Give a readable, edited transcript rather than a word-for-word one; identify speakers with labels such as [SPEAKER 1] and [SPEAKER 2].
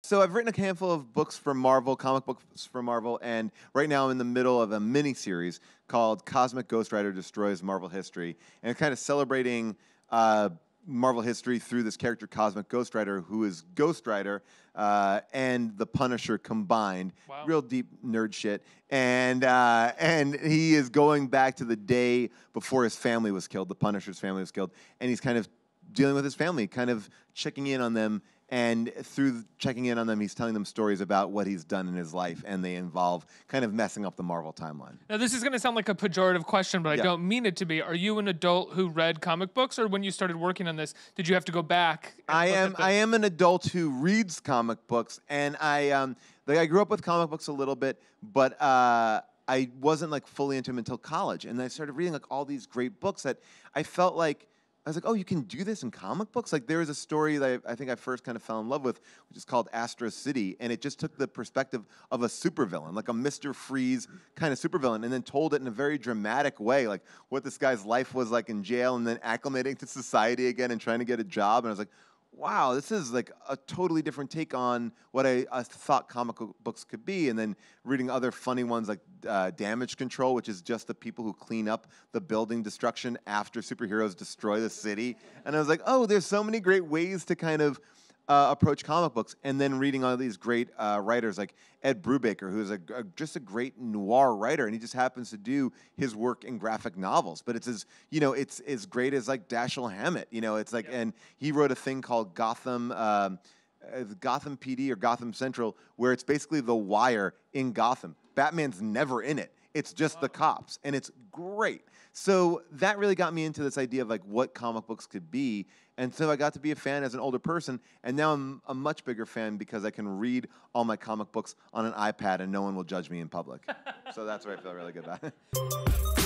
[SPEAKER 1] So I've written a handful of books for Marvel, comic books for Marvel, and right now I'm in the middle of a mini-series called Cosmic Ghost Rider Destroys Marvel History, and it's kind of celebrating Marvel history through this character, Cosmic Ghost Rider, who is Ghost Rider and the Punisher combined.
[SPEAKER 2] Wow.
[SPEAKER 1] Real deep nerd shit. And he is going back to the day before his family was killed, the Punisher's family was killed, and he's kind of dealing with his family, kind of checking in on them. And through checking in on them, he's telling them stories about what he's done in his life, and they involve kind of messing up the Marvel timeline.
[SPEAKER 2] Now, this is going to sound like a pejorative question, but I
[SPEAKER 1] Yeah.
[SPEAKER 2] don't mean it to be. Are you an adult who read comic books, or when you started working on this, did you have to go back? And
[SPEAKER 1] I am an adult who reads comic books, and I grew up with comic books a little bit, but I wasn't like fully into them until college, and I started reading like all these great books that I felt like. I was like, oh, you can do this in comic books? Like, there was a story that I think I first kind of fell in love with, which is called Astro City, and it just took the perspective of a supervillain, like a Mr. Freeze kind of supervillain, and then told it in a very dramatic way, like what this guy's life was like in jail and then acclimating to society again and trying to get a job. And I was like, wow, this is like a totally different take on what I thought comic books could be. And then reading other funny ones like Damage Control, which is just the people who clean up the building destruction after superheroes destroy the city. And I was like, oh, there's so many great ways to kind of approach comic books. And then reading all these great writers like Ed Brubaker, who's just a great noir writer, and he just happens to do his work in graphic novels. But it's as great as like Dashiell Hammett. It's like, and he wrote a thing called Gotham PD or Gotham Central, where it's basically The Wire in Gotham. Batman's never in it. It's just the cops, and it's great. So that really got me into this idea of like what comic books could be. And so I got to be a fan as an older person, and now I'm a much bigger fan because I can read all my comic books on an iPad and no one will judge me in public. So that's what I feel really good about.